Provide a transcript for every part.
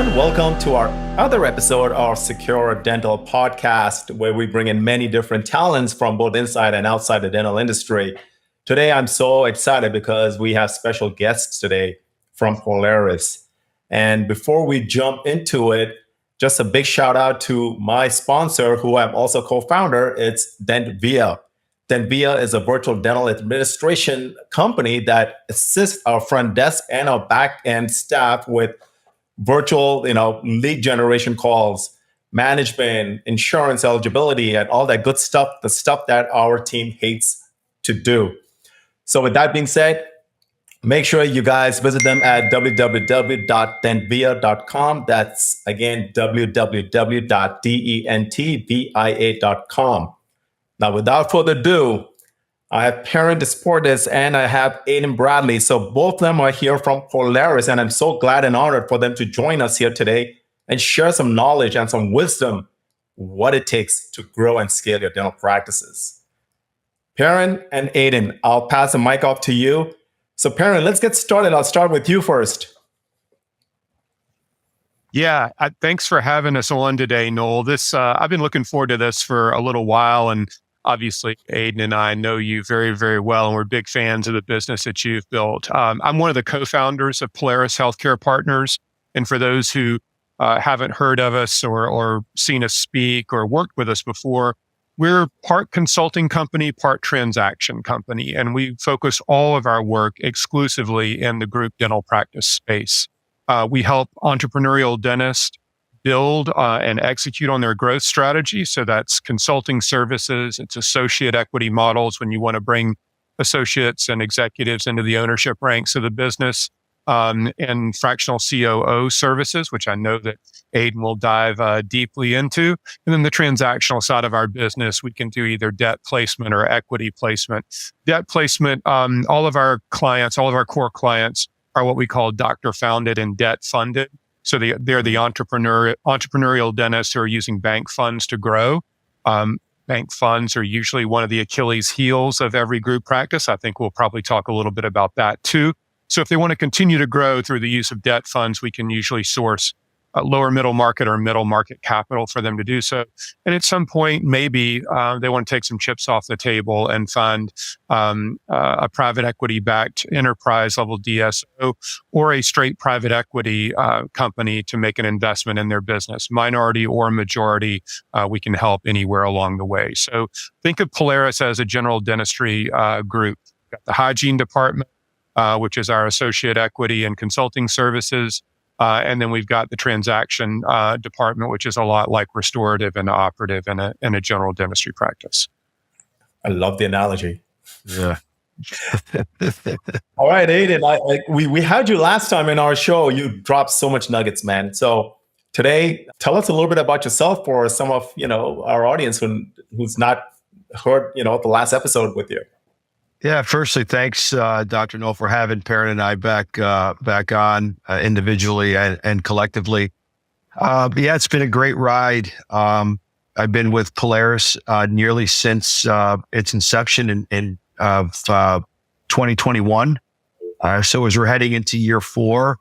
everyone. Welcome to our other episode of Secure Dental Podcast, where we bring in many different talents from both inside and outside the dental industry. Today, I'm so excited because we have special guests today from Polaris. And before we jump into it, just a big shout out to my sponsor, who I'm also co-founder. It's DentVia. DentVia is a virtual dental administration company that assists our front desk and our back end staff with virtual, lead generation calls, management, insurance eligibility, and all that good stuff, the stuff that our team hates to do. So with that being said, make sure you guys visit them at www.dentvia.com. That's again, www.dentvia.com. Now, without further ado, I have Perrin DesPortes and I have Adin Bradley. So both of them are here from Polaris, and I'm so glad and honored for them to join us here today and share some knowledge and some wisdom, what it takes to grow and scale your dental practices. Perrin and Adin, I'll pass the mic off to you. So Perrin, let's get started. I'll start with you first. Yeah, thanks for having us on today, Noel. I've been looking forward to this for a little while, and obviously, Adin and I know you very, very well, and we're big fans of the business that you've built. I'm one of the co-founders of Polaris Healthcare Partners. And for those who haven't heard of us or seen us speak or worked with us before, we're part consulting company, part transaction company, and we focus all of our work exclusively in the group dental practice space. We help entrepreneurial dentists build and execute on their growth strategy. So that's consulting services, it's associate equity models when you want to bring associates and executives into the ownership ranks of the business, and fractional COO services, which I know that Adin will dive deeply into. And then the transactional side of our business, we can do either debt placement or equity placement. Debt placement, all of our core clients are what we call doctor founded and debt funded. So they're the entrepreneurial dentists who are using bank funds to grow. Bank funds are usually one of the Achilles heels of every group practice. I think we'll probably talk a little bit about that too. So if they want to continue to grow through the use of debt funds, we can usually source lower middle market or middle market capital for them to do so. And at some point, maybe they want to take some chips off the table and fund a private equity backed enterprise level DSO or a straight private equity company to make an investment in their business, minority or majority. We can help anywhere along the way. So think of Polaris as a general dentistry group. We've got the hygiene department, which is our associate equity and consulting services. And then we've got the transaction department, which is a lot like restorative and operative in a general dentistry practice. I love the analogy. Yeah. All right, Adin, we had you last time in our show. You dropped so much nuggets, man. So today, tell us a little bit about yourself for some of our audience who's not heard the last episode with you. Yeah, firstly, thanks, Dr. Noel, for having Perrin and I back on individually and collectively. It's been a great ride. I've been with Polaris nearly since its inception in 2021. So as we're heading into year 4,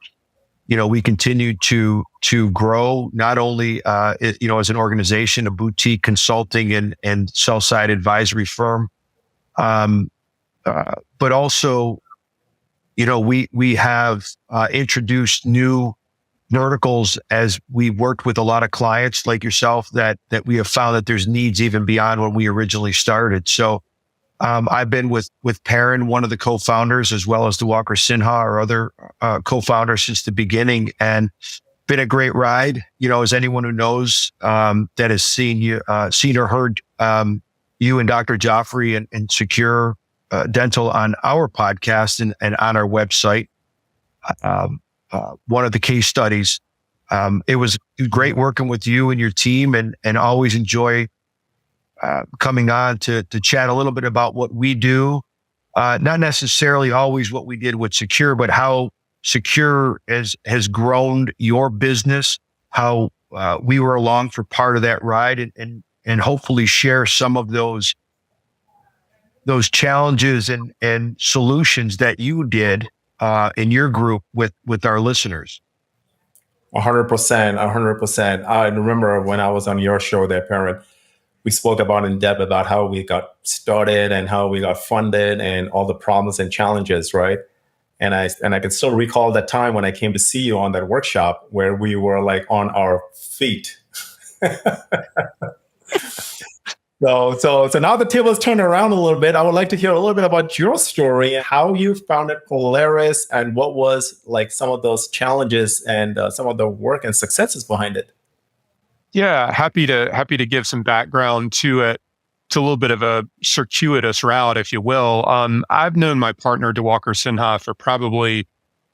we continue to grow not only as an organization, a boutique consulting and sell-side advisory firm. But also, we have introduced new verticals as we worked with a lot of clients like yourself that we have found that there's needs even beyond when we originally started. So I've been with Perrin, one of the co-founders, as well as Diwakar Sinha, our other co-founder, since the beginning, and been a great ride. As anyone who knows that has seen or heard you and Dr. Joffrey and Secure Dental on our podcast and on our website. One of the case studies. It was great working with you and your team, and always enjoy coming on to chat a little bit about what we do. Not necessarily always what we did with Secure, but how Secure has grown your business, how we were along for part of that ride, and hopefully share some of those challenges and solutions that you did in your group with our listeners. 100%, 100%. I remember when I was on your show there, Perrin, we spoke about in depth about how we got started and how we got funded and all the problems and challenges, right? And I can still recall that time when I came to see you on that workshop where we were like on our feet. So now the table is turned around a little bit. I would like to hear a little bit about your story, how you founded Polaris, and what was like some of those challenges and some of the work and successes behind it. Yeah, happy to give some background to it. It's a little bit of a circuitous route, if you will. I've known my partner Diwakar Sinha for probably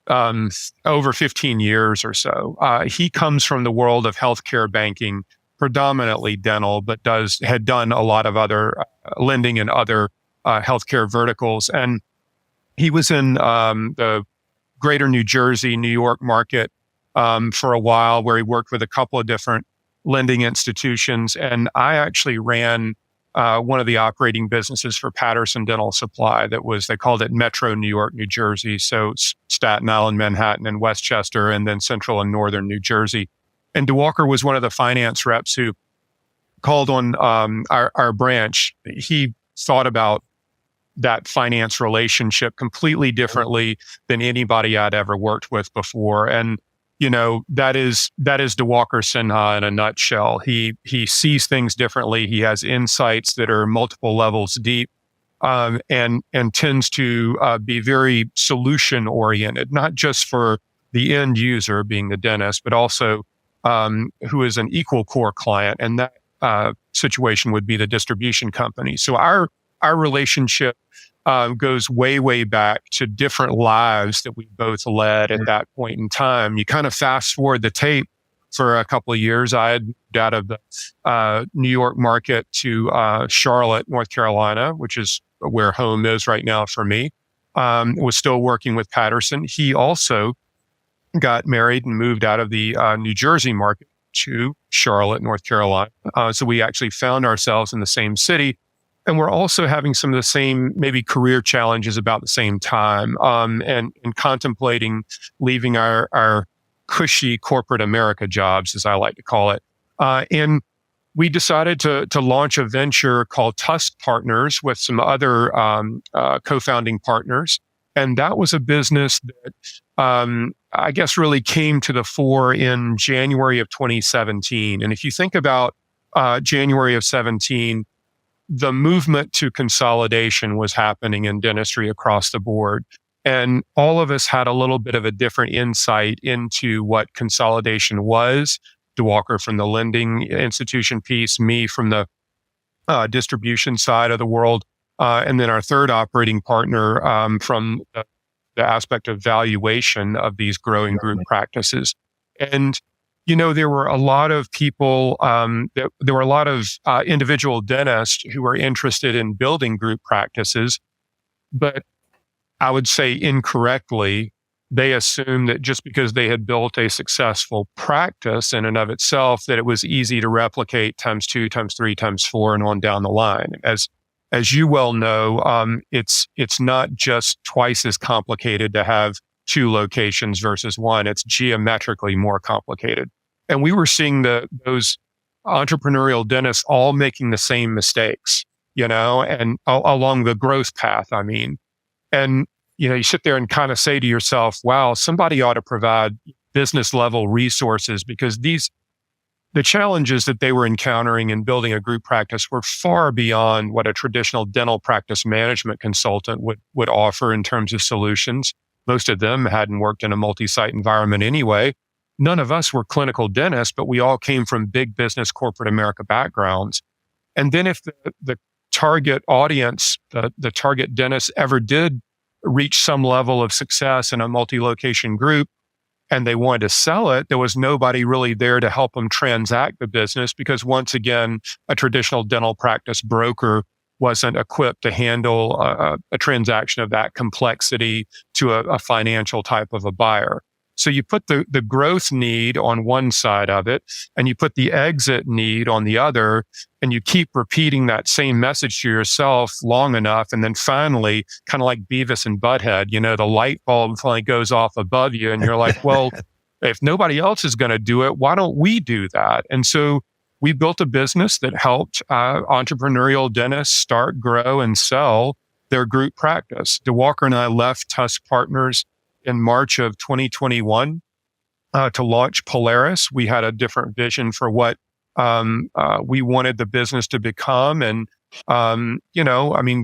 over 15 years or so. He comes from the world of healthcare banking, predominantly dental, but had done a lot of other lending and other healthcare verticals. And he was in the greater New Jersey, New York market for a while, where he worked with a couple of different lending institutions. And I actually ran one of the operating businesses for Patterson Dental Supply they called it Metro New York, New Jersey. So Staten Island, Manhattan, and Westchester, and then central and northern New Jersey. And Diwakar was one of the finance reps who called on our branch. He thought about that finance relationship completely differently than anybody I'd ever worked with before. And that is Diwakar Sinha in a nutshell. He sees things differently. He has insights that are multiple levels deep, and tends to be very solution oriented, not just for the end user being the dentist, but also who is an equal core client, and that situation would be the distribution company. So our relationship goes way, way back to different lives that we both led at that point in time. You kind of fast forward the tape for a couple of years. I had moved out of the New York market to Charlotte, North Carolina, which is where home is right now for me. Was still working with Patterson. He also got married and moved out of the New Jersey market to Charlotte, North Carolina. So we actually found ourselves in the same city. And we're also having some of the same maybe career challenges about the same time, and contemplating leaving our cushy corporate America jobs, as I like to call it. And we decided to launch a venture called Tusk Partners with some other co-founding partners. And that was a business that I guess really came to the fore in January of 2017. And if you think about January of 17, the movement to consolidation was happening in dentistry across the board. And all of us had a little bit of a different insight into what consolidation was. Diwakar from the lending institution piece, me from the distribution side of the world, and then our third operating partner from the aspect of valuation of these growing group practices. And there were a lot of people, there were a lot of individual dentists who were interested in building group practices, but I would say incorrectly, they assumed that just because they had built a successful practice in and of itself, that it was easy to replicate times 2, times 3, times 4, and on down the line. As you well know, it's not just twice as complicated to have 2 locations versus 1. It's geometrically more complicated. And we were seeing those entrepreneurial dentists all making the same mistakes, and along the growth path, I mean. And, you sit there and kind of say to yourself, wow, somebody ought to provide business level resources, because the challenges that they were encountering in building a group practice were far beyond what a traditional dental practice management consultant would offer in terms of solutions. Most of them hadn't worked in a multi-site environment anyway. None of us were clinical dentists, but we all came from big business corporate America backgrounds. And then if the target audience, the target dentist ever did reach some level of success in a multi-location group and they wanted to sell it, there was nobody really there to help them transact the business, because once again, a traditional dental practice broker wasn't equipped to handle a transaction of that complexity to a financial type of a buyer. So you put the growth need on one side of it, and you put the exit need on the other, and you keep repeating that same message to yourself long enough. And then finally, kind of like Beavis and Butthead, the light bulb finally goes off above you, and you're like, well, if nobody else is going to do it, why don't we do that? And so we built a business that helped entrepreneurial dentists start, grow, and sell their group practice. DeWalker and I left Tusk Partners in March of 2021 to launch Polaris. We had a different vision for what we wanted the business to become. And,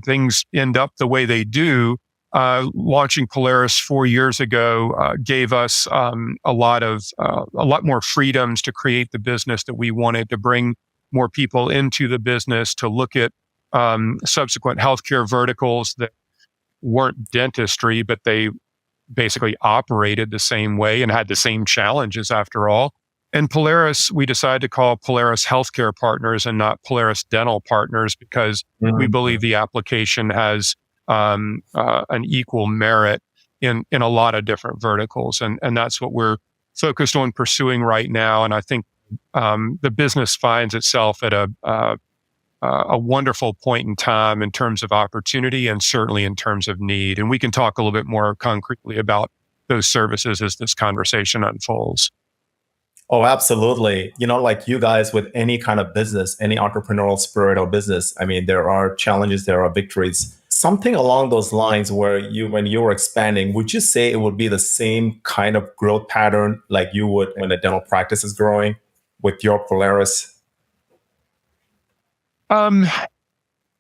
things end up the way they do. Launching Polaris 4 years ago gave us a lot more freedoms to create the business that we wanted, to bring more people into the business, to look at subsequent healthcare verticals that weren't dentistry, but they basically operated the same way and had the same challenges after all. And Polaris, we decided to call Polaris Healthcare Partners and not Polaris Dental Partners, because we believe the application has an equal merit in a lot of different verticals. And that's what we're focused on pursuing right now. And I think the business finds itself at a wonderful point in time in terms of opportunity and certainly in terms of need. And we can talk a little bit more concretely about those services as this conversation unfolds. Oh, absolutely. Like you guys with any kind of business, any entrepreneurial spirit or business, there are challenges, there are victories. Something along those lines where when you were expanding, would you say it would be the same kind of growth pattern like you would when a dental practice is growing with your Polaris?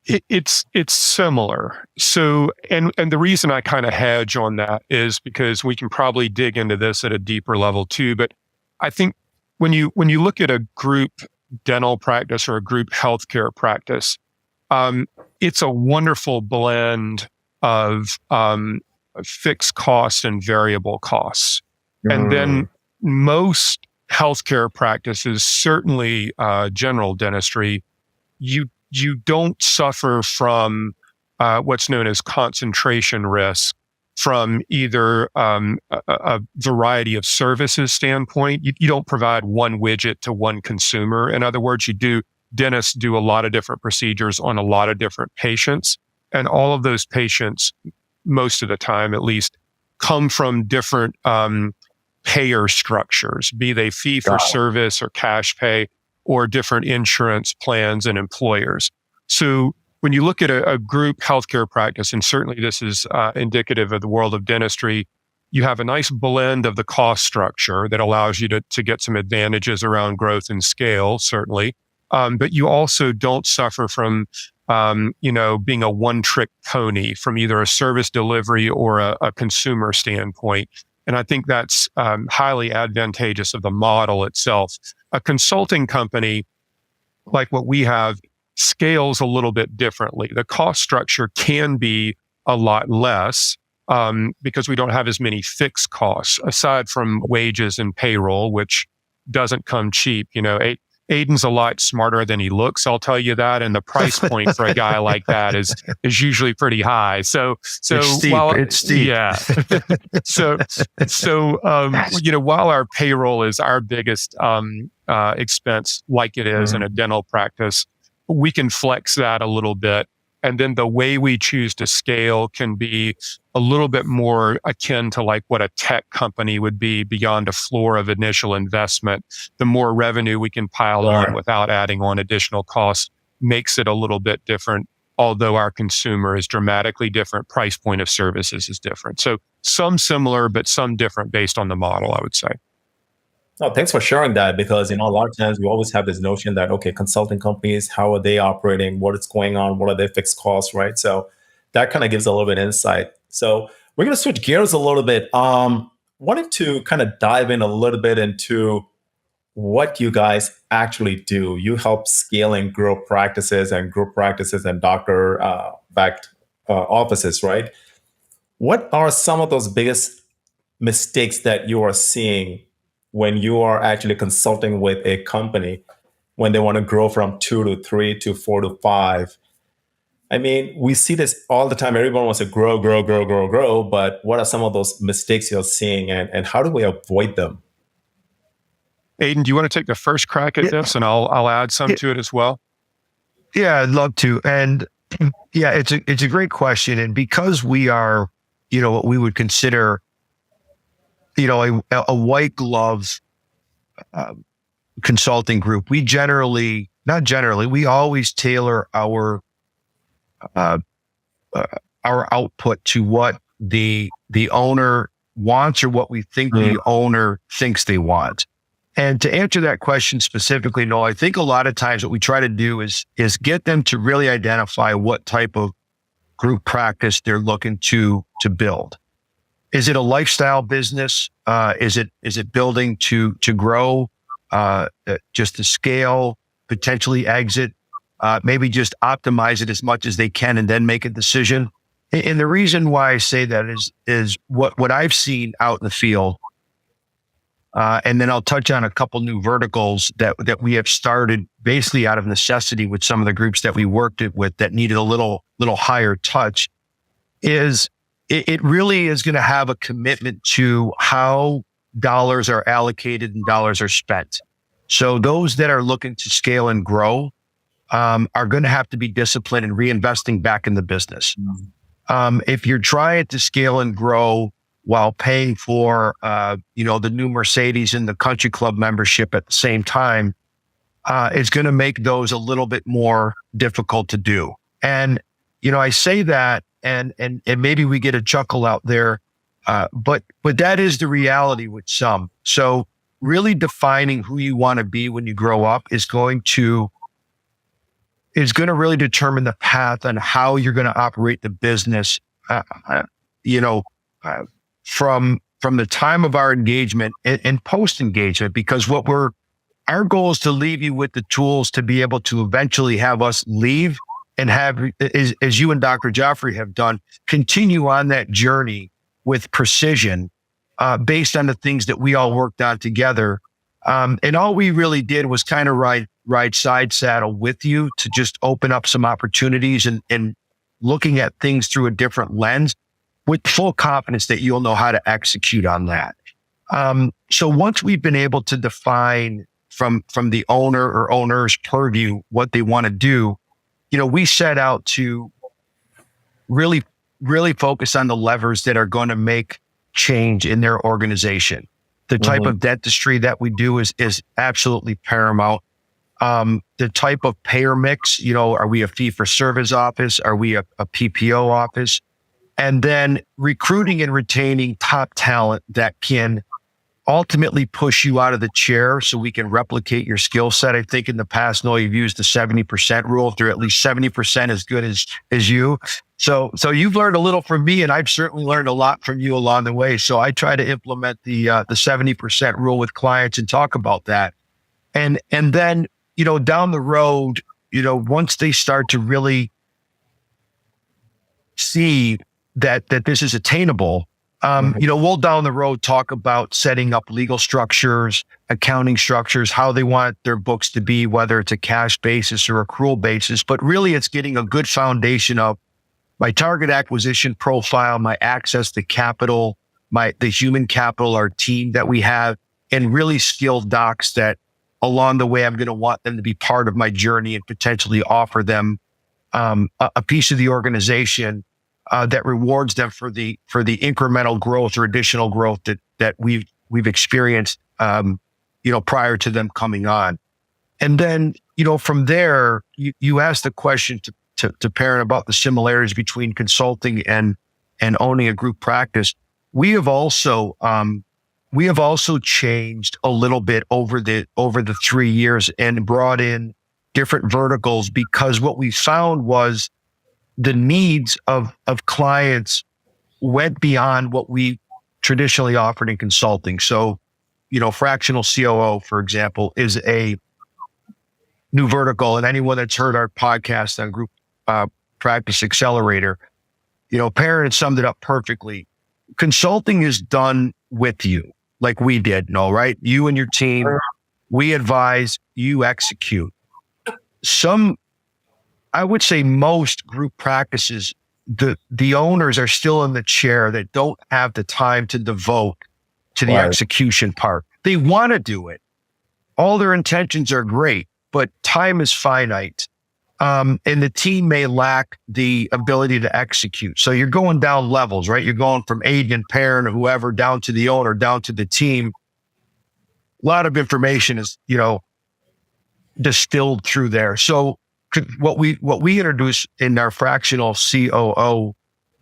It's similar. So, and the reason I kind of hedge on that is because we can probably dig into this at a deeper level too. But I think when you look at a group dental practice or a group healthcare practice, it's a wonderful blend of fixed costs and variable costs. And then most healthcare practices, certainly general dentistry, you don't suffer from what's known as concentration risk from either a variety of services standpoint. You don't provide one widget to one consumer. In other words, dentists do a lot of different procedures on a lot of different patients. And all of those patients, most of the time at least, come from different payer structures, be they fee for service or cash pay, or different insurance plans and employers. So when you look at a group healthcare practice, and certainly this is indicative of the world of dentistry, you have a nice blend of the cost structure that allows you to get some advantages around growth and scale, certainly. But you also don't suffer from, being a one-trick pony from either a service delivery or a consumer standpoint. And I think that's highly advantageous of the model itself. A consulting company like what we have scales a little bit differently. The cost structure can be a lot less because we don't have as many fixed costs, aside from wages and payroll, which doesn't come cheap. Aiden's a lot smarter than he looks, I'll tell you that. And the price point for a guy like that is usually pretty high. So it's steep. Yeah. While our payroll is our biggest expense, like it is in a dental practice, we can flex that a little bit. And then the way we choose to scale can be a little bit more akin to like what a tech company would be beyond a floor of initial investment. The more revenue we can pile on without adding on additional costs makes it a little bit different. Although our consumer is dramatically different, price point of services is different. So some similar, but some different based on the model, I would say. Oh, thanks for sharing that, because a lot of times we always have this notion that, okay, consulting companies, how are they operating? What is going on? What are their fixed costs, right? So that kind of gives a little bit of insight. So we're going to switch gears a little bit. Wanted to kind of dive in a little bit into what you guys actually do. You help scaling group practices and doctor-backed offices, right? What are some of those biggest mistakes that you are seeing when you are actually consulting with a company when they want to grow from 2 to 3 to 4 to 5? We see this all the time. Everyone wants to grow. But what are some of those mistakes you're seeing, and how do we avoid them? Adin, do you want to take the first crack at this, and I'll add some to it as well? Yeah, I'd love to. And yeah, it's a great question. And because we are, what we would consider a white glove consulting group, we we always tailor our output to what the owner wants or what we think the owner thinks they want. And to answer that question specifically, Noel, I think a lot of times what we try to do is get them to really identify what type of group practice they're looking to build. Is it a lifestyle business? Is it building to grow, just to scale, potentially exit, maybe just optimize it as much as they can and then make a decision? And the reason why I say that is what I've seen out in the field. And then I'll touch on a couple new verticals that we have started basically out of necessity with some of the groups that we worked with that needed a little higher touch. Is it really is going to have a commitment to how dollars are allocated and dollars are spent. So those that are looking to scale and grow are going to have to be disciplined in reinvesting back in the business. If you're trying to scale and grow while paying for, the new Mercedes and the country club membership at the same time, it's going to make those a little bit more difficult to do. And, I say that and maybe we get a chuckle out there, but that is the reality with some. So really defining who you want to be when you grow up is going to really determine the path on how you're going to operate the business, from the time of our engagement and post engagement, because our goal is to leave you with the tools to be able to eventually have us leave and have, as you and Dr. Joffrey have done, continue on that journey with precision, based on the things that we all worked on together. And all we really did was kind of ride side saddle with you to just open up some opportunities and looking at things through a different lens with full confidence that you'll know how to execute on that. So once we've been able to define from the owner or owner's purview what they want to do, we set out to really, really focus on the levers that are going to make change in their organization. The type of dentistry that we do is absolutely paramount. The type of payer mix, are we a fee-for-service office? Are we a PPO office? And then recruiting and retaining top talent that can ultimately push you out of the chair so we can replicate your skill set. I think in the past, Noel, you've used the 70% rule. If they're at least 70% as good as you. So you've learned a little from me, and I've certainly learned a lot from you along the way. So I try to implement the 70% rule with clients and talk about that. And then, down the road, once they start to really see that this is attainable, we'll down the road talk about setting up legal structures, accounting structures, how they want their books to be, whether it's a cash basis or accrual basis. But really, it's getting a good foundation of my target acquisition profile, my access to capital, the human capital, our team that we have, and really skilled docs that along the way, I'm going to want them to be part of my journey and potentially offer them a piece of the organization that rewards them for the incremental growth or additional growth that we've experienced, prior to them coming on. And then, from there, you asked the question to Perrin about the similarities between consulting and owning a group practice. We have also changed a little bit over the 3 years and brought in different verticals, because what we found was the needs of clients went beyond what we traditionally offered in consulting. So, fractional COO, for example, is a new vertical. And anyone that's heard our podcast on Group Practice Accelerator, Perrin had summed it up perfectly. Consulting is done with you, like we did, right? You and your team, we advise, you execute. I would say most group practices, the owners are still in the chair that don't have the time to devote to the execution part. They want to do it. All their intentions are great, but time is finite. and the team may lack the ability to execute. So you're going down levels, right? You're going from Adin, Perrin, or whoever, down to the owner, down to the team. A lot of information is, distilled through there. So what we introduce in our fractional COO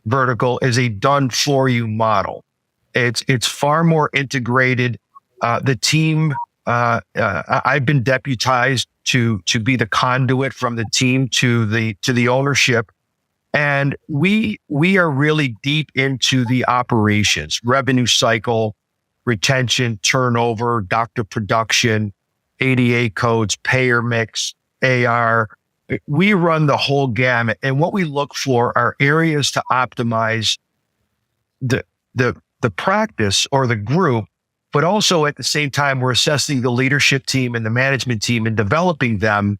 vertical is a done for you model. It's far more integrated. The team, I've been deputized to be the conduit from the team to the ownership. And we are really deep into the operations, revenue cycle, retention, turnover, doctor production, ADA codes, payer mix, AR. We run the whole gamut. And what we look for are areas to optimize the practice or the group, but also at the same time, we're assessing the leadership team and the management team and developing them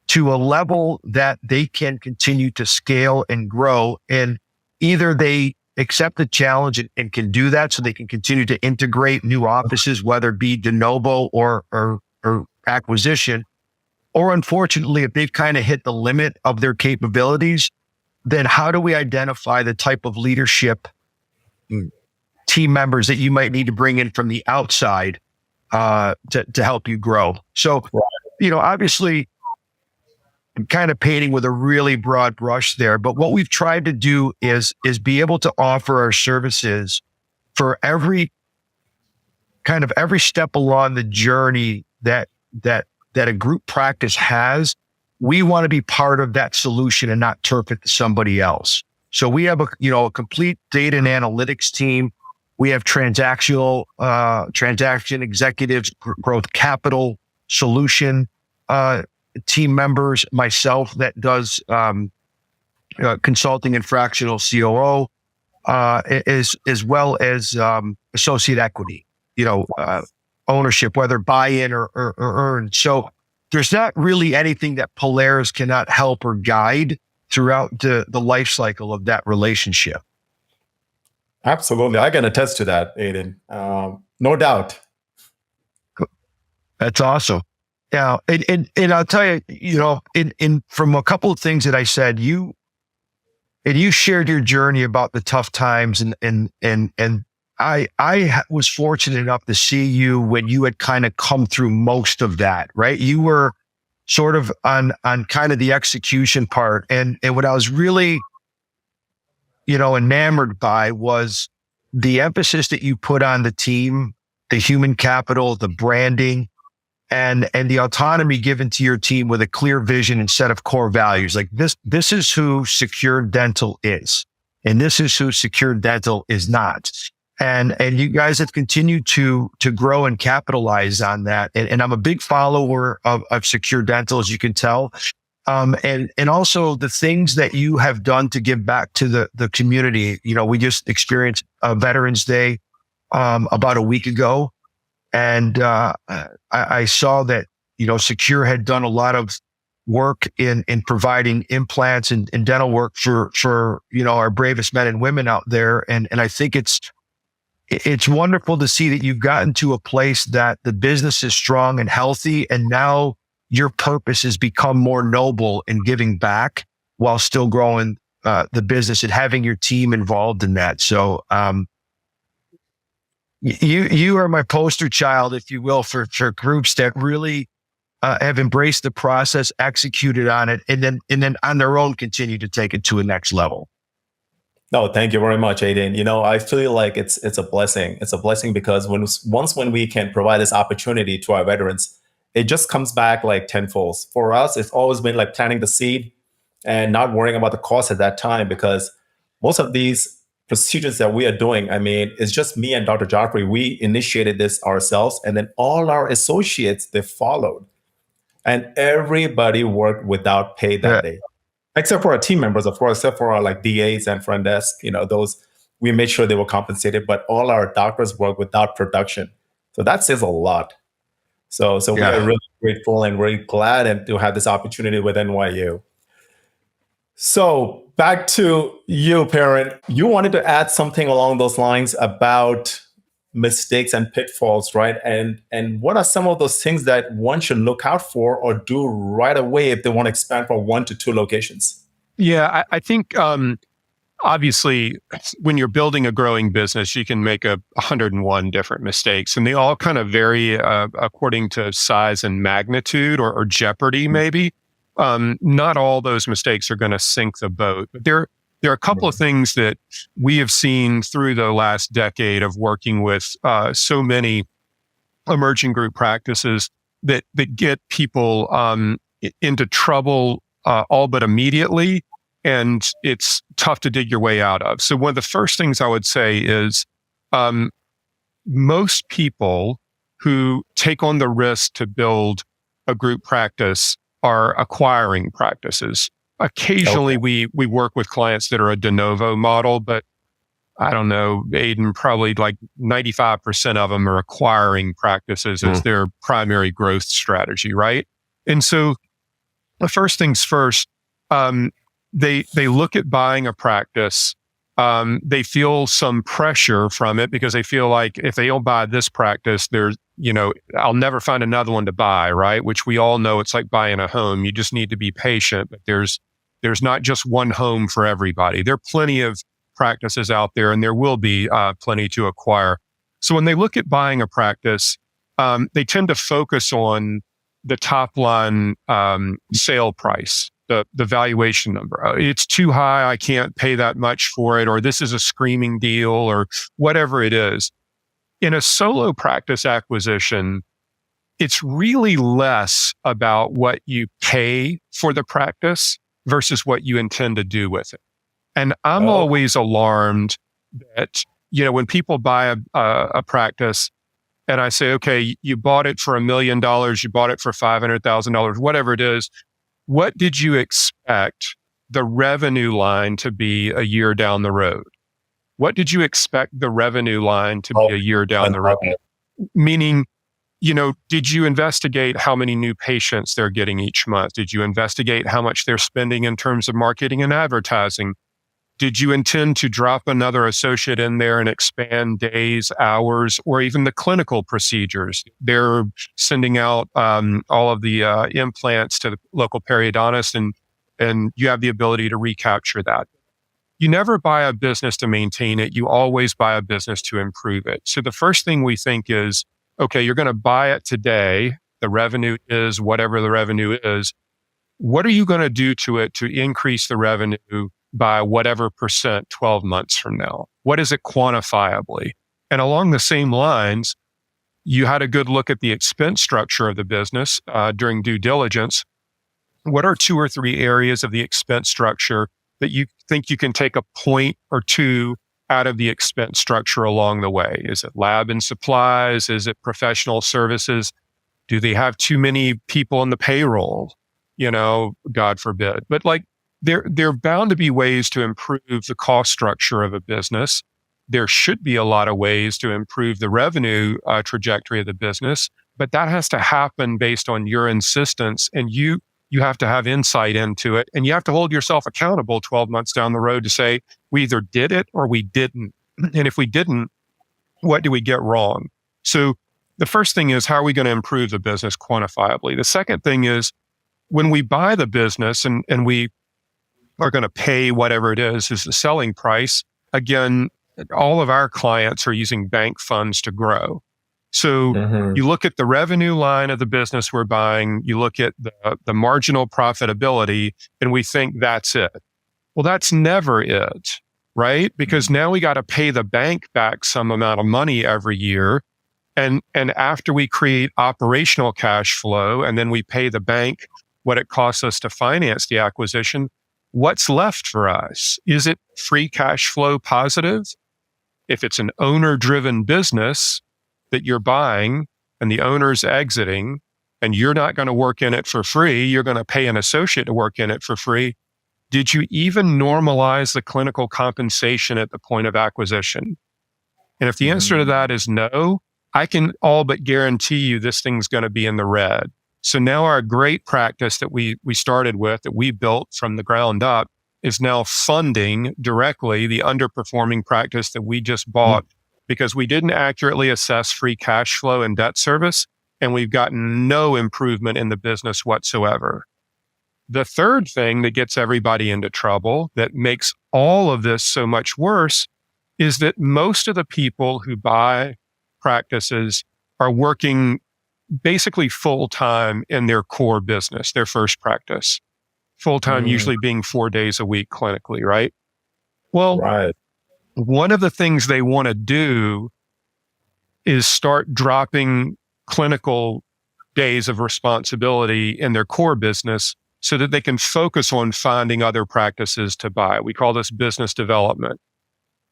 to a level that they can continue to scale and grow. And either they accept the challenge and can do that so they can continue to integrate new offices, whether it be de novo or acquisition, or unfortunately, if they've kind of hit the limit of their capabilities, then how do we identify the type of leadership team members that you might need to bring in from the outside to help you grow? So, obviously, I'm kind of painting with a really broad brush there, but what we've tried to do is be able to offer our services for every step along the journey that a group practice has. We want to be part of that solution and not turf it to somebody else. So we have a complete data and analytics team. We have transaction executives, growth capital solution team members, myself that does consulting and fractional COO, as well as associate equity, ownership, whether buy-in or earn. So there's not really anything that Polaris cannot help or guide throughout the life cycle of that relationship. Absolutely. I can attest to that, Adin. No doubt. That's awesome. Yeah. And I'll tell you, in from a couple of things that I said, you shared your journey about the tough times and I was fortunate enough to see you when you had kind of come through most of that, right? You were sort of on kind of the execution part. And what I was really, enamored by was the emphasis that you put on the team, the human capital, the branding, and the autonomy given to your team with a clear vision and set of core values. Like this is who Secure Dental is, and this is who Secure Dental is not. And you guys have continued to grow and capitalize on that. And I'm a big follower of Secure Dental, as you can tell. And also the things that you have done to give back to the community. We just experienced Veterans Day about a week ago. And I saw that, Secure had done a lot of work in providing implants and dental work for our bravest men and women out there. And I think it's wonderful to see that you've gotten to a place that the business is strong and healthy. And now your purpose has become more noble in giving back while still growing the business and having your team involved in that. So, you are my poster child, if you will, for groups that really have embraced the process, executed on it, and then on their own continue to take it to a next level. No, thank you very much, Adin. I feel like it's a blessing. It's a blessing because when we can provide this opportunity to our veterans, it just comes back like tenfold. For us, it's always been like planting the seed and not worrying about the cost at that time, because most of these procedures that we are doing, it's just me and Dr. Joffrey. We initiated this ourselves, and then all our associates, they followed. And everybody worked without pay that day. Except for our team members, of course, except for our like DAs and front desk, those, we made sure they were compensated, but all our doctors work without production. So that says a lot. So we are really grateful and very glad to have this opportunity with NYU. So back to you, Perrin. You wanted to add something along those lines about mistakes and pitfalls, right? And what are some of those things that one should look out for or do right away if they want to expand from 1 to 2 locations? Yeah, I think obviously when you're building a growing business, you can make 101 different mistakes, and they all kind of vary according to size and magnitude or jeopardy, maybe. Not all those mistakes are going to sink the boat, but there are a couple of things that we have seen through the last decade of working with so many emerging group practices that get people into trouble all but immediately, and it's tough to dig your way out of. So one of the first things I would say is most people who take on the risk to build a group practice are acquiring practices. Occasionally, we work with clients that are a de novo model, but I don't know, Adin, probably like 95% of them are acquiring practices as their primary growth strategy, right? And so the first things first, they look at buying a practice. They feel some pressure from it because they feel like if they don't buy this practice, I'll never find another one to buy, right? Which we all know it's like buying a home. You just need to be patient, but there's not just one home for everybody. There are plenty of practices out there, and there will be plenty to acquire. So when they look at buying a practice, they tend to focus on the top line sale price, the valuation number. It's too high, I can't pay that much for it, or this is a screaming deal, or whatever it is. In a solo practice acquisition, it's really less about what you pay for the practice versus what you intend to do with it. And I'm always alarmed that, when people buy a practice and I say, okay, you bought it for $1 million, you bought it for $500,000, whatever it is, what did you expect the revenue line to be a year down the road? What did you expect the revenue line to be a year down the road? Meaning, did you investigate how many new patients they're getting each month? Did you investigate how much they're spending in terms of marketing and advertising? Did you intend to drop another associate in there and expand days, hours, or even the clinical procedures? They're sending out all of the implants to the local periodontist, and you have the ability to recapture that. You never buy a business to maintain it. You always buy a business to improve it. So the first thing we think is, okay, you're going to buy it today. The revenue is whatever the revenue is. What are you going to do to it to increase the revenue by whatever percent 12 months from now? What is it quantifiably? And along the same lines, you had a good look at the expense structure of the business during due diligence. What are 2 or 3 areas of the expense structure that you think you can take a point or two out of the expense structure along the way? Is it lab and supplies? Is it professional services? Do they have too many people on the payroll? God forbid. But there are bound to be ways to improve the cost structure of a business. There should be a lot of ways to improve the revenue trajectory of the business, but that has to happen based on your insistence, and you have to have insight into it, and you have to hold yourself accountable 12 months down the road to say, we either did it or we didn't. And if we didn't, what did we get wrong? So the first thing is, how are we going to improve the business quantifiably? The second thing is, when we buy the business and we are going to pay whatever it is the selling price, again, all of our clients are using bank funds to grow. So you look at the revenue line of the business we're buying, you look at the marginal profitability, and we think that's it. Well, that's never it, right? Because now we got to pay the bank back some amount of money every year. And after we create operational cash flow, and then we pay the bank what it costs us to finance the acquisition, what's left for us? Is it free cash flow positive? If it's an owner-driven business that you're buying and the owner's exiting and you're not going to work in it for free, you're going to pay an associate to work in it for free, did you even normalize the clinical compensation at the point of acquisition? And if the answer to that is no, I can all but guarantee you this thing's going to be in the red. So now our great practice that we started with, that we built from the ground up, is now funding directly the underperforming practice that we just bought because we didn't accurately assess free cash flow and debt service, and we've gotten no improvement in the business whatsoever. The third thing that gets everybody into trouble, that makes all of this so much worse, is that most of the people who buy practices are working basically full-time in their core business, their first practice. Full-time usually being 4 days a week clinically, right? Well, Right. one of the things they want to do is start dropping clinical days of responsibility in their core business so that they can focus on finding other practices to buy. We call this business development.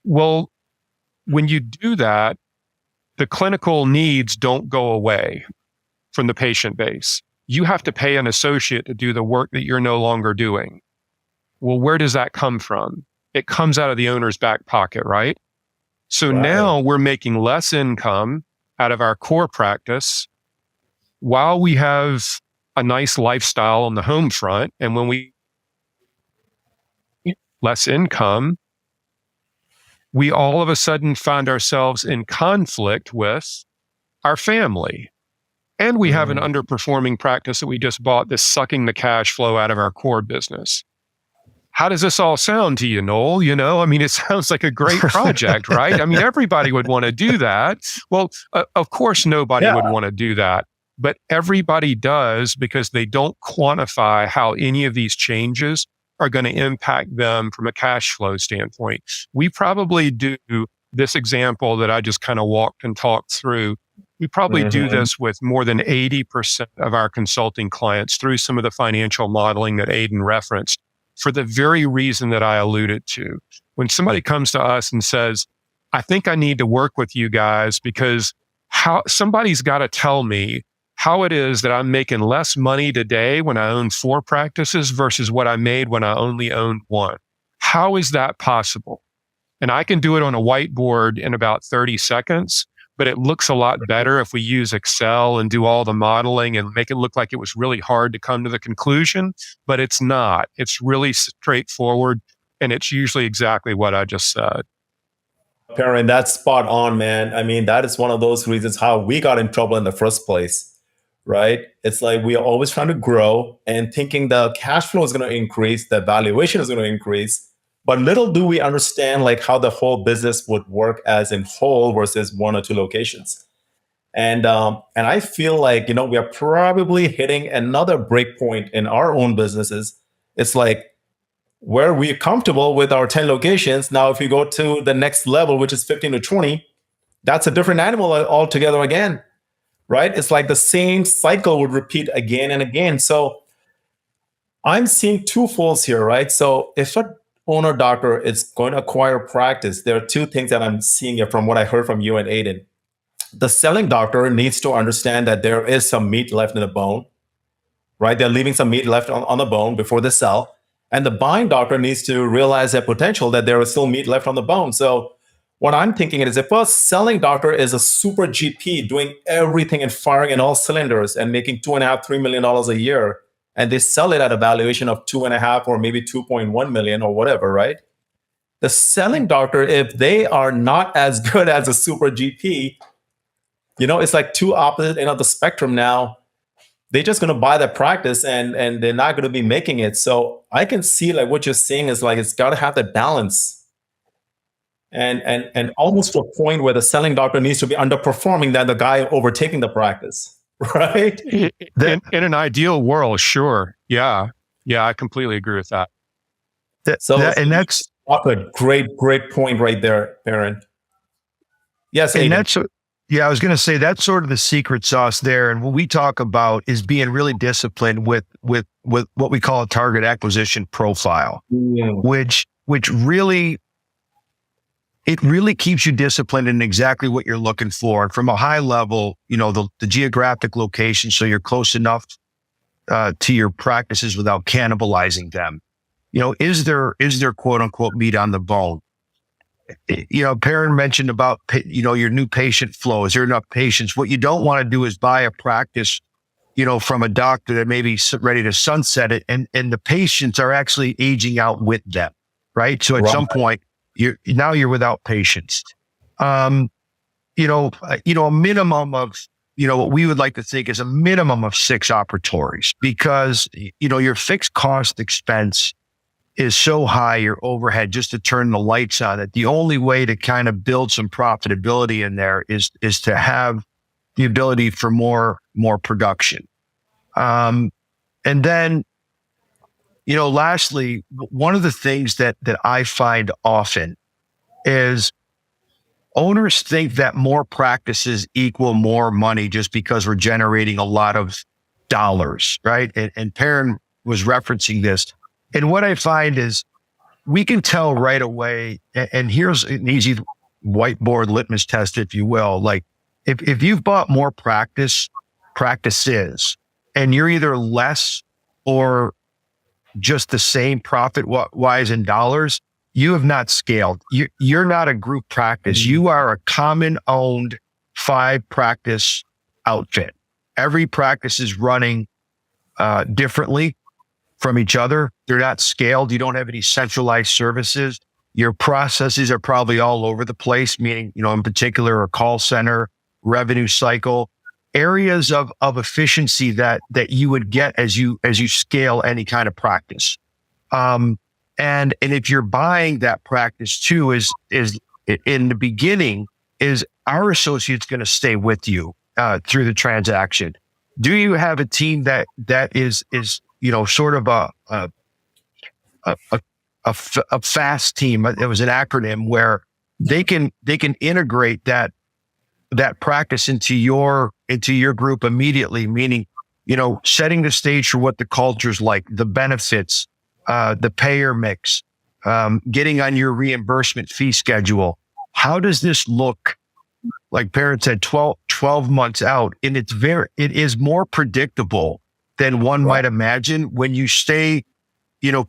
Well, when you do that, the clinical needs don't go away from the patient base. You have to pay an associate to do the work that you're no longer doing. Well, where does that come from? It comes out of the owner's back pocket, right? So now we're making less income out of our core practice while we have a nice lifestyle on the home front. And when we less income, we all of a sudden find ourselves in conflict with our family. And we have an underperforming practice that we just bought that's sucking the cash flow out of our core business. How does this all sound to you, Noel? You know, I mean, it sounds like a great project, right? I mean, everybody would want to do that. Well, of course, nobody would want to do that. But everybody does because they don't quantify how any of these changes are going to impact them from a cash flow standpoint. We probably do this example that I just kind of walked and talked through. We probably do this with more than 80% of our consulting clients through some of the financial modeling that Adin referenced, for the very reason that I alluded to. When somebody comes to us and says, I think I need to work with you guys because somebody's got to tell me how it is that I'm making less money today when I own 4 practices versus what I made when I only owned 1. How is that possible? And I can do it on a whiteboard in about 30 seconds, but it looks a lot better if we use Excel and do all the modeling and make it look like it was really hard to come to the conclusion, but it's not. It's really straightforward, and it's usually exactly what I just said. Perrin, that's spot on, man. I mean, that is one of those reasons how we got in trouble in the first place, right? It's like we are always trying to grow and thinking the cash flow is going to increase, the valuation is going to increase. But little do we understand like how the whole business would work as in whole versus 1 or 2 locations. And I feel like, we are probably hitting another break point in our own businesses. It's like where we're comfortable with our 10 locations. Now, if you go to the next level, which is 15 to 20, that's a different animal altogether again, right? It's like the same cycle would repeat again and again. So I'm seeing 2 folds here, right? So if a owner doctor is going to acquire practice, there are 2 things that I'm seeing here from what I heard from you and Adin. The selling doctor needs to understand that there is some meat left in the bone, right? They're leaving some meat left on the bone before they sell. And the buying doctor needs to realize their potential that there is still meat left on the bone. So what I'm thinking is if a selling doctor is a super GP doing everything and firing in all cylinders and making $2.5, $3 million a year, and they sell it at a valuation of 2.5 or maybe 2.1 million or whatever, right? The selling doctor, if they are not as good as a super GP, it's like 2 opposite end of the spectrum now. They're just going to buy the practice and they're not going to be making it. So I can see like what you're saying is like it's got to have the balance, and almost to a point where the selling doctor needs to be underperforming than the guy overtaking the practice. Right? In an ideal world, sure. Yeah, I completely agree with that. That's a great point right there, Perrin. Yes, and Adin. I was going to say that's sort of the secret sauce there. And what we talk about is being really disciplined with what we call a target acquisition profile, which really keeps you disciplined in exactly what you're looking for. And from a high level, the geographic location, so you're close enough to your practices without cannibalizing them. Is there quote unquote meat on the bone? Perrin mentioned about, your new patient flow. Is there enough patients? What you don't want to do is buy a practice, from a doctor that may be ready to sunset it. And the patients are actually aging out with them. Right. So at some point, you're without patients. a minimum of, what we would like to think is a minimum of 6 operatories, because, your fixed cost expense is so high, your overhead just to turn the lights on, that the only way to kind of build some profitability in there is to have the ability for more production. And then, lastly, one of the things that I find often is owners think that more practices equal more money just because we're generating a lot of dollars, right? And Perrin was referencing this. And what I find is we can tell right away, and here's an easy whiteboard litmus test, if you will. Like if you've bought more practices and you're either less or just the same profit wise in dollars, you have not scaled. You're not a group practice. You are a common owned 5 practice outfit. Every practice is running differently from each other. They're not scaled. You don't have any centralized services. Your processes are probably all over the place, meaning, in particular, a call center, revenue cycle, areas of efficiency that you would get as you scale any kind of practice. And if you're buying that practice too, is in the beginning, is our associates going to stay with you through the transaction? Do you have a team that is sort of a fast team? It was an acronym where they can integrate that practice into your group immediately, meaning, setting the stage for what the culture's like, the benefits, the payer mix, getting on your reimbursement fee schedule. How does this look? Like Perrin said, 12 months out, and it is more predictable than one might imagine when you stay,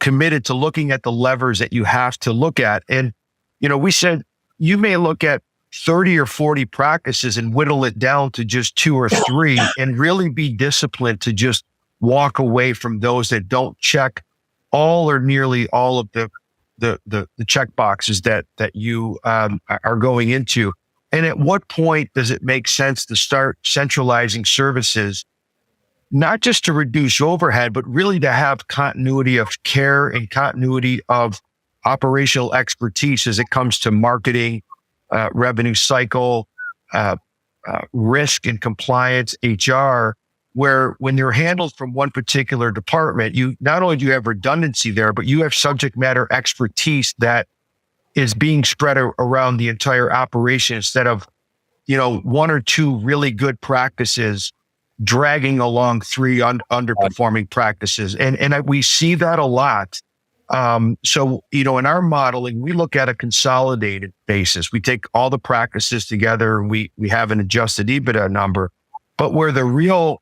committed to looking at the levers that you have to look at. And, we said you may look at 30 or 40 practices and whittle it down to just 2 or 3 and really be disciplined to just walk away from those that don't check all or nearly all of the check boxes that you are going into. And at what point does it make sense to start centralizing services, not just to reduce overhead, but really to have continuity of care and continuity of operational expertise as it comes to marketing, revenue cycle, risk and compliance, HR, where when they're handled from one particular department, you not only do you have redundancy there, but you have subject matter expertise that is being spread around the entire operation instead of, 1 or 2 really good practices dragging along 3 underperforming practices. And we see that a lot. So, in our modeling, we look at a consolidated basis. We take all the practices together and we have an adjusted EBITDA number, but where the real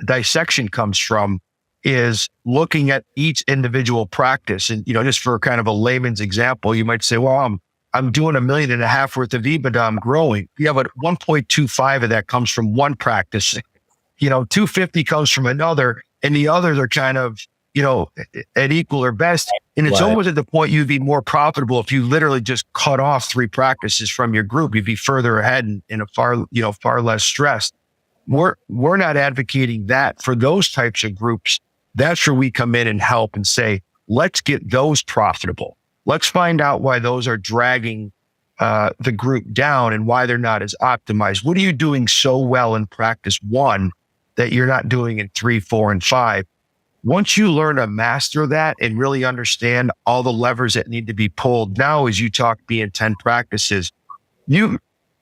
dissection comes from is looking at each individual practice. And, just for kind of a layman's example, you might say, well, I'm doing $1.5 million worth of EBITDA. I'm growing. Yeah, but 1.25 of that comes from one practice. 250 comes from another, and the others are kind of, at equal or best. And it's almost at the point you'd be more profitable if you literally just cut off 3 practices from your group. You'd be further ahead and a far less stressed. We're not advocating that for those types of groups. That's where we come in and help and say, let's get those profitable. Let's find out why those are dragging the group down and why they're not as optimized. What are you doing so well in practice 1 that you're not doing in 3, 4, and 5? Once you learn to master that and really understand all the levers that need to be pulled, now as you talk being 10 practices,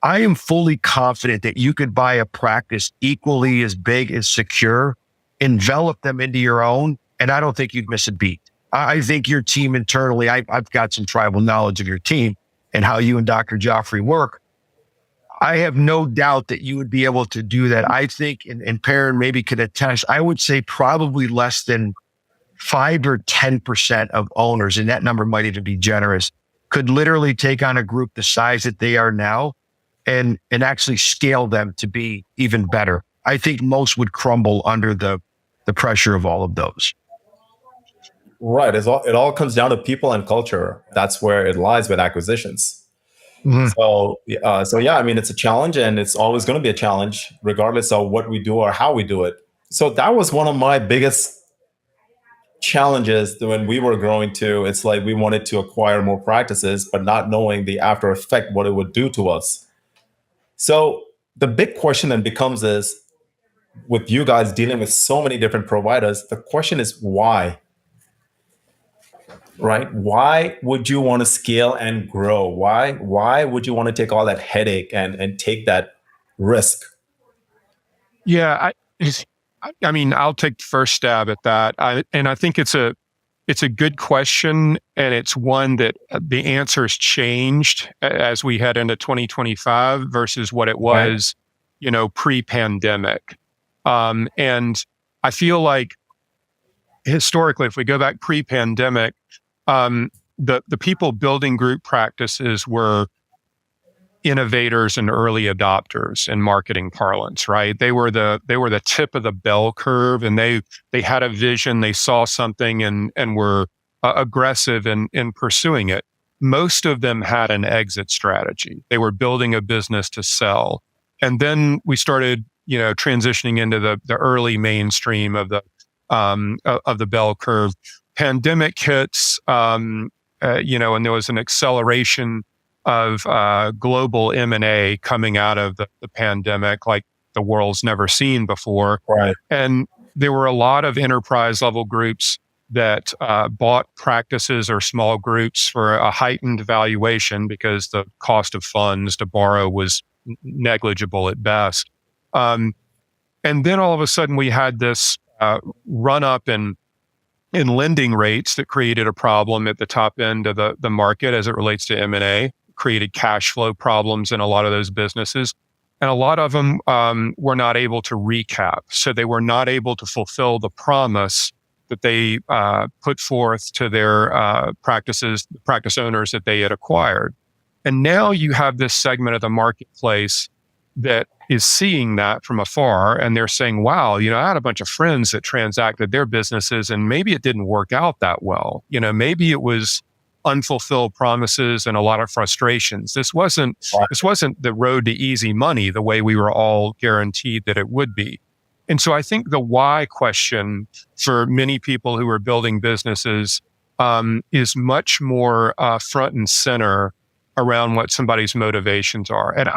I am fully confident that you could buy a practice equally as big as Secure, envelop them into your own, and I don't think you'd miss a beat. I think your team internally, I've got some tribal knowledge of your team and how you and Dr. Joffrey work. I have no doubt that you would be able to do that. I think, and Perrin maybe could attest, I would say probably less than 5 or 10% of owners, and that number might even be generous, could literally take on a group the size that they are now and actually scale them to be even better. I think most would crumble under the pressure of all of those. Right. It all comes down to people and culture. That's where it lies with acquisitions. Mhm. So yeah, I mean, it's a challenge, and it's always going to be a challenge, regardless of what we do or how we do it. So that was one of my biggest challenges when we were growing too. It's like we wanted to acquire more practices, but not knowing the after effect, what it would do to us. So the big question then becomes is, with you guys dealing with so many different providers, the question is why, right? Why would you want to scale and grow? Why would you want to take all that headache and take that risk? Yeah, I mean, I'll take the first stab at that. And I think it's a good question, and it's one that the answer's changed as we head into 2025 versus what it Right. was, pre-pandemic. And I feel like historically, if we go back pre-pandemic, the people building group practices were innovators and early adopters in marketing parlance, right? They were the tip of the bell curve, and they had a vision, they saw something, and were aggressive in pursuing it. Most of them had an exit strategy. They were building a business to sell, and then we started, transitioning into the early mainstream of the bell curve. Pandemic hits, and there was an acceleration of global M&A coming out of the pandemic like the world's never seen before. Right. And there were a lot of enterprise level groups that bought practices or small groups for a heightened valuation because the cost of funds to borrow was negligible at best. And then all of a sudden we had this run up in lending rates that created a problem at the top end of the market as it relates to M&A, created cash flow problems in a lot of those businesses. And a lot of them were not able to recap. So they were not able to fulfill the promise that they put forth to their practice owners that they had acquired. And now you have this segment of the marketplace that is seeing that from afar, and they're saying, wow, I had a bunch of friends that transacted their businesses and maybe it didn't work out that well. Maybe it was unfulfilled promises and a lot of frustrations. This wasn't the road to easy money the way we were all guaranteed that it would be. And so I think the why question for many people who are building businesses is much more front and center around what somebody's motivations are. And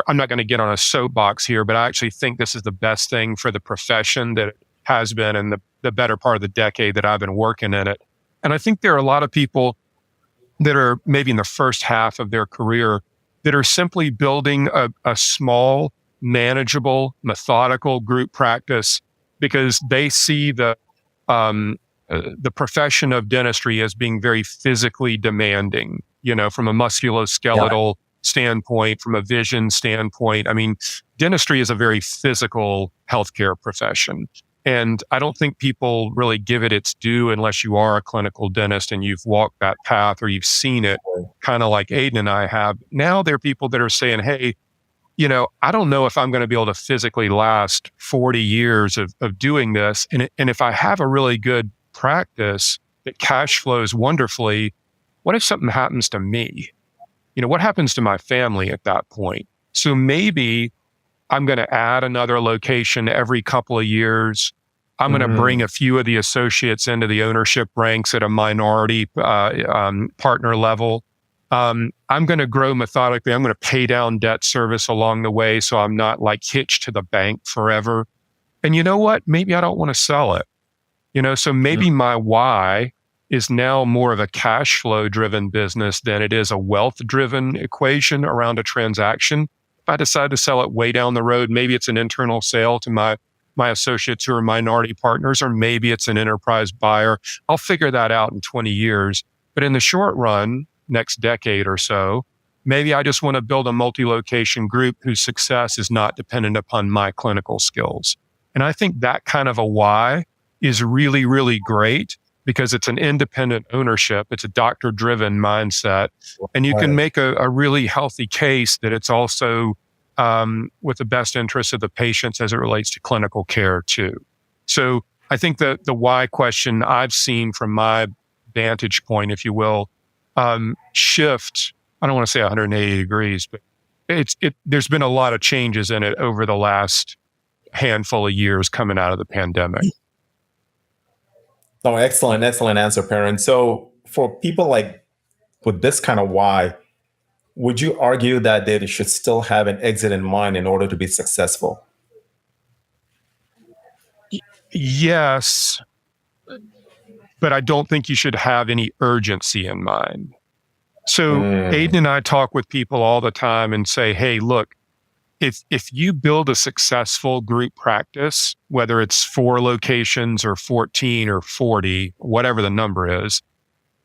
I'm not going to get on a soapbox here, but I actually think this is the best thing for the profession that it has been in the better part of the decade that I've been working in it. And I think there are a lot of people that are maybe in the first half of their career that are simply building a small, manageable, methodical group practice because they see the profession of dentistry as being very physically demanding, from a musculoskeletal standpoint, from a vision standpoint. I mean, dentistry is a very physical healthcare profession. And I don't think people really give it its due unless you are a clinical dentist and you've walked that path or you've seen it, kind of like Adin and I have. Now there are people that are saying, hey, I don't know if I'm going to be able to physically last 40 years of doing this. And if I have a really good practice that cash flows wonderfully, what if something happens to me? What happens to my family at that point? So maybe I'm going to add another location every couple of years. I'm going to bring a few of the associates into the ownership ranks at a minority partner level. I'm going to grow methodically. I'm going to pay down debt service along the way so I'm not like hitched to the bank forever. And you know what? Maybe I don't want to sell it. So maybe my why is now more of a cash flow driven business than it is a wealth driven equation around a transaction. If I decide to sell it way down the road, maybe it's an internal sale to my associates who are minority partners, or maybe it's an enterprise buyer. I'll figure that out in 20 years. But in the short run, next decade or so, maybe I just want to build a multi-location group whose success is not dependent upon my clinical skills. And I think that kind of a why is really, really great because it's an independent ownership. It's a doctor-driven mindset. And you can make a really healthy case that it's also with the best interests of the patients as it relates to clinical care too. So I think that the why question, I've seen from my vantage point, if you will, shift I don't want to say 180 degrees, but there's been a lot of changes in it over the last handful of years coming out of the pandemic. Oh, excellent answer, Perrin. So for people like with this kind of why, would you argue that they should still have an exit in mind in order to be successful? Yes, but I don't think you should have any urgency in mind. So Adin and I talk with people all the time and say, hey, look, if you build a successful group practice, whether it's 4 locations or 14 or 40, whatever the number is,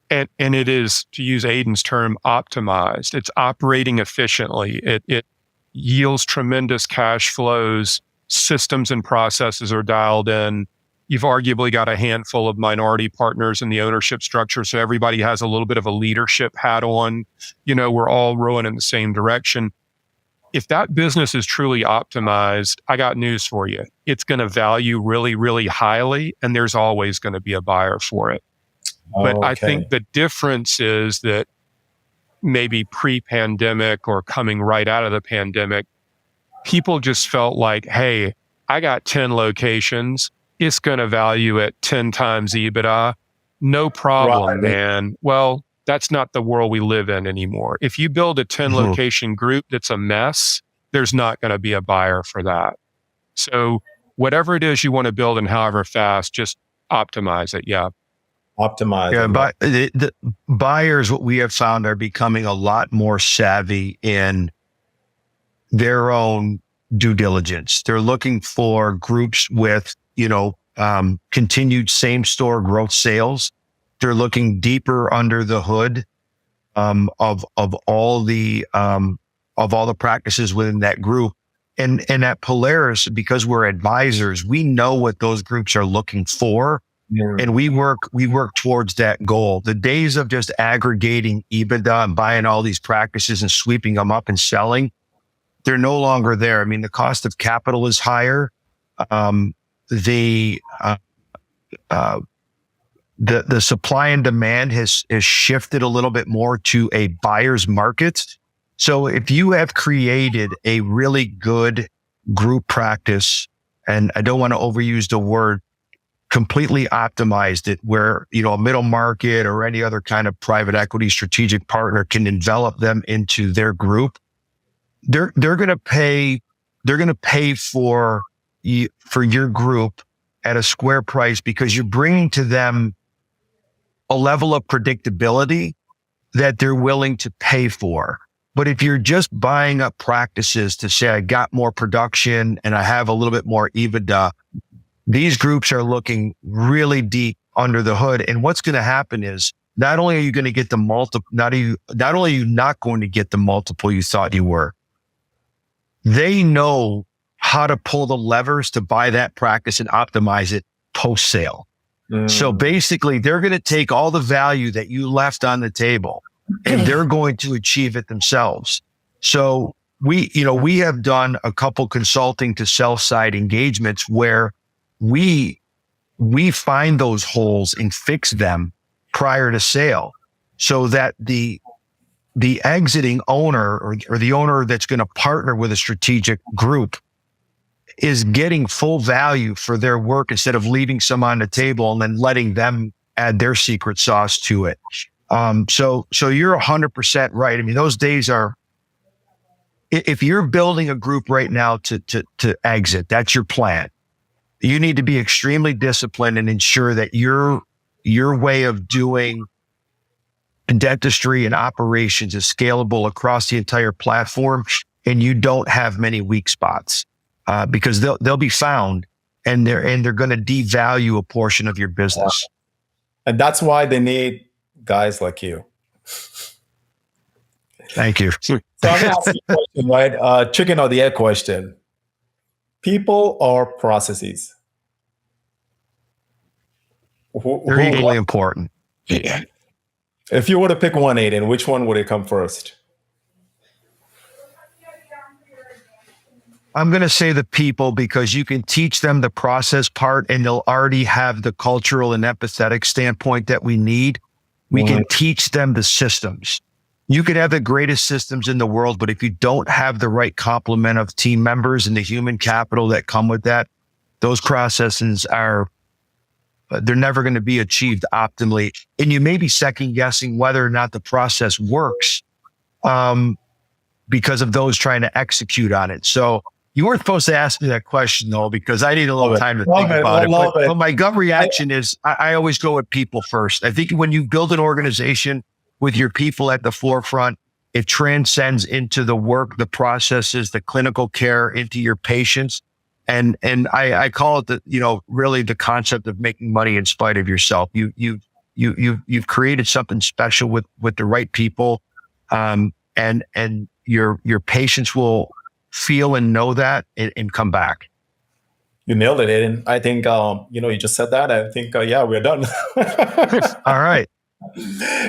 and it is, to use Adin's term, optimized, it's operating efficiently, it yields tremendous cash flows, systems and processes are dialed in. You've arguably got a handful of minority partners in the ownership structure, so everybody has a little bit of a leadership hat on. We're all rowing in the same direction. If that business is truly optimized, I got news for you. It's going to value really, really highly, and there's always going to be a buyer for it. But I think the difference is that maybe pre-pandemic or coming right out of the pandemic, people just felt like, hey, I got 10 locations. It's going to value at 10 times EBITDA. No problem, man. Well, that's not the world we live in anymore. If you build a 10 location group that's a mess, there's not going to be a buyer for that. So whatever it is you want to build and however fast, just optimize it. Yeah. Optimize. Yeah, but the buyers, what we have found, are becoming a lot more savvy in their own due diligence. They're looking for groups with, continued same store growth sales. They're looking deeper under the hood of all the practices within that group. And at Polaris, because we're advisors, we know what those groups are looking for. Yeah. And we work towards that goal. The days of just aggregating EBITDA and buying all these practices and sweeping them up and selling, they're no longer there. I mean, the cost of capital is higher. The supply and demand has shifted a little bit more to a buyer's market. So if you have created a really good group practice, and I don't want to overuse the word, completely optimized it, where, a middle market or any other kind of private equity strategic partner can envelop them into their group, they're going to pay for your group at a square price, because you're bringing to them a level of predictability that they're willing to pay for. But if you're just buying up practices to say, I got more production and I have a little bit more EBITDA, these groups are looking really deep under the hood. And what's going to happen is, not only are you going to get the multiple, not only are you not going to get the multiple you thought you were, they know how to pull the levers to buy that practice and optimize it post sale. So basically, they're going to take all the value that you left on the table and they're going to achieve it themselves. So we have done a couple consulting to sell side engagements where we find those holes and fix them prior to sale, so that the exiting owner or the owner that's going to partner with a strategic group is getting full value for their work, instead of leaving some on the table and then letting them add their secret sauce to it. So you're 100% right. I mean, those days are, if you're building a group right now to exit, that's your plan. You need to be extremely disciplined and ensure that your way of doing dentistry and operations is scalable across the entire platform, and you don't have many weak spots, because they'll be found, and they're going to devalue a portion of your business. And that's why they need guys like you. Thank you. So I'm going to ask you a question, right? Chicken or the egg question. People or processes? They're equally important. If you were to pick one, Adin, which one would it come first? I'm going to say the people, because you can teach them the process part and they'll already have the cultural and empathetic standpoint that we need. We can teach them the systems. You could have the greatest systems in the world, but if you don't have the right complement of team members and the human capital that come with that, those processes they're never going to be achieved optimally. And you may be second guessing whether or not the process works because of those trying to execute on it. So you weren't supposed to ask me that question though, because I need a little time to think about it. But my gut reaction is I always go with people first. I think when you build an organization with your people at the forefront, it transcends into the work, the processes, the clinical care, into your patients. And I call it really the concept of making money in spite of yourself. You've created something special with the right people. And your patients will feel and know that and come back. You nailed it, Adin. I think, you just said that. I think, we're done. All right.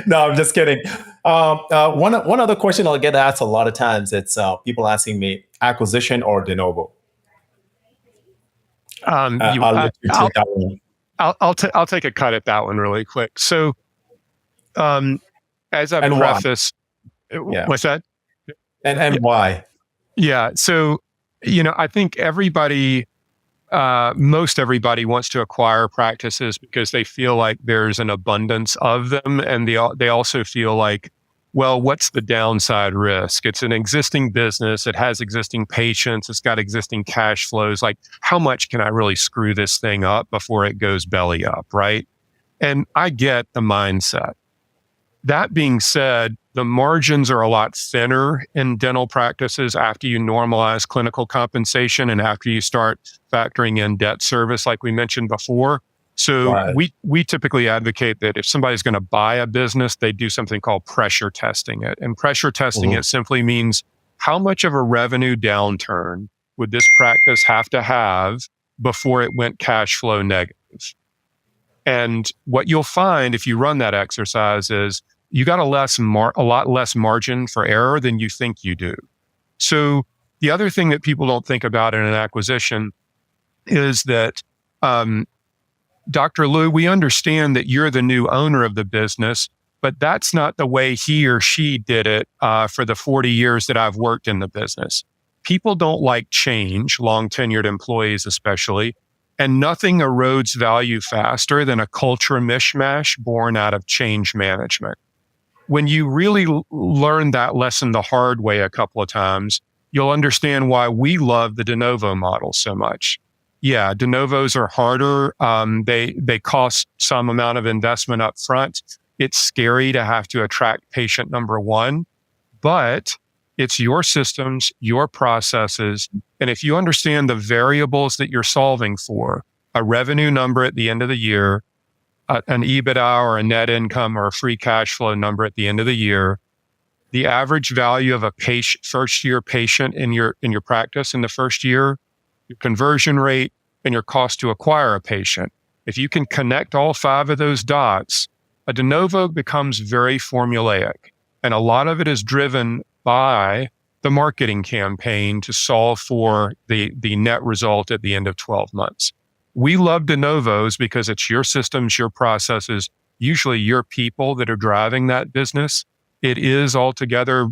No, I'm just kidding. One other question I'll get asked a lot of times, it's people asking me, acquisition or de novo? I'll let you take that one. I'll take a cut at that one really quick. So, as I preface, what's that? And why? Yeah. So, I think most everybody wants to acquire practices because they feel like there's an abundance of them. And they also feel like, well, what's the downside risk? It's an existing business. It has existing patients. It's got existing cash flows. Like, how much can I really screw this thing up before it goes belly up, right? And I get the mindset. That being said, the margins are a lot thinner in dental practices after you normalize clinical compensation and after you start factoring in debt service, like we mentioned before. So we typically advocate that if somebody's going to buy a business, they do something called pressure testing it. And pressure testing it simply means how much of a revenue downturn would this practice have to have before it went cash flow negative? And what you'll find if you run that exercise is you got a lot less margin for error than you think you do. So the other thing that people don't think about in an acquisition is that, Dr. Lou, we understand that you're the new owner of the business, but that's not the way he or she did it for the 40 years that I've worked in the business. People don't like change, long tenured employees especially, and nothing erodes value faster than a culture mishmash born out of change management. When you really learn that lesson the hard way a couple of times, you'll understand why we love the de novo model so much. Yeah, de novos are harder. They cost some amount of investment up front. It's scary to have to attract patient number one, but it's your systems, your processes. And if you understand the variables that you're solving for, a revenue number at the end of the year, an EBITDA or a net income or a free cash flow number at the end of the year, the average value of a first year patient in your practice in the first year, your conversion rate, and your cost to acquire a patient. If you can connect all 5 of those dots, a de novo becomes very formulaic. And a lot of it is driven by the marketing campaign to solve for the net result at the end of 12 months. We love de novos because it's your systems, your processes, usually your people that are driving that business. It is altogether,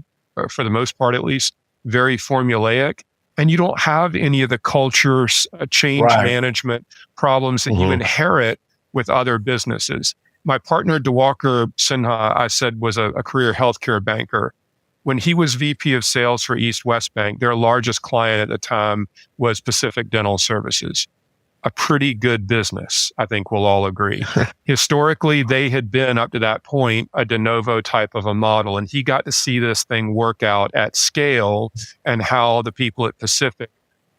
for the most part at least, very formulaic. And you don't have any of the culture change management problems that you inherit with other businesses. My partner, Diwakar Sinha, I said, was a career healthcare banker. When he was VP of sales for East West Bank, their largest client at the time was Pacific Dental Services. A pretty good business, I think we'll all agree. Historically, they had been, up to that point, a de novo type of a model, and he got to see this thing work out at scale and how the people at Pacific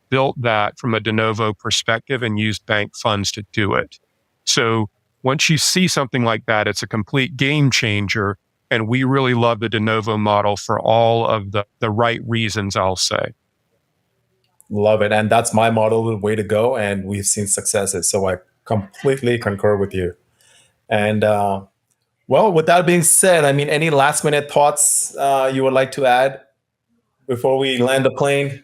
built that from a de novo perspective and used bank funds to do it. So once you see something like that, it's a complete game changer, and we really love the de novo model for all of the right reasons, I'll say. Love it. And that's my model, the way to go. And we've seen successes. So I completely concur with you. And well, with that being said, I mean, any last minute thoughts you would like to add before we land the plane?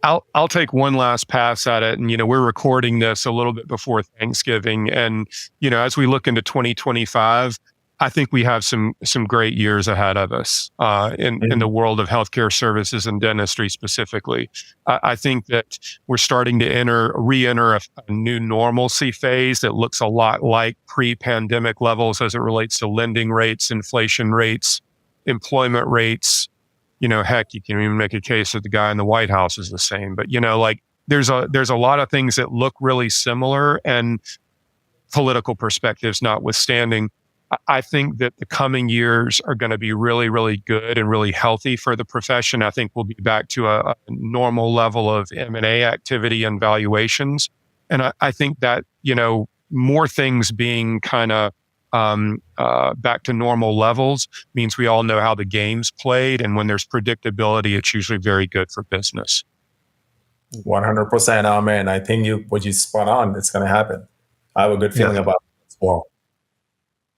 I'll take one last pass at it. And, we're recording this a little bit before Thanksgiving. And, as we look into 2025, I think we have some great years ahead of us in the world of healthcare services and dentistry specifically. I think that we're starting to re-enter a new normalcy phase that looks a lot like pre-pandemic levels as it relates to lending rates, inflation rates, employment rates. Heck, you can even make a case that the guy in the White House is the same. But there's a lot of things that look really similar, and political perspectives notwithstanding, I think that the coming years are going to be really, really good and really healthy for the profession. I think we'll be back to a normal level of M&A activity and valuations. And I think that, more things being kind of back to normal levels means we all know how the game's played. And when there's predictability, it's usually very good for business. 100%. Oh, man, I think what you spot on, it's going to happen. I have a good feeling about it as well.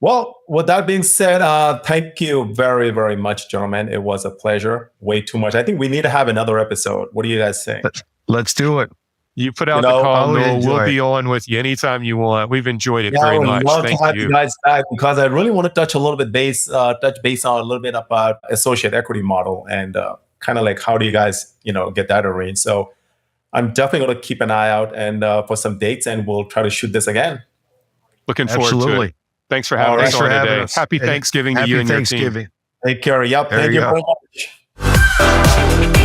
Well, with that being said, thank you very, very much, gentlemen. It was a pleasure. Way too much. I think we need to have another episode. What do you guys think? Let's do it. You put out the call, Noel. We'll be on with you anytime you want. We've enjoyed it very much. Love to have you guys back, because I really want to touch a little bit touch base on a little bit about associate equity model and kind of like how do you guys, get that arranged. So I'm definitely going to keep an eye out and for some dates, and we'll try to shoot this again. Looking forward to it. Thanks for having us on today. Happy Thanksgiving to you and your team. Take care. Yep. Thank you very much.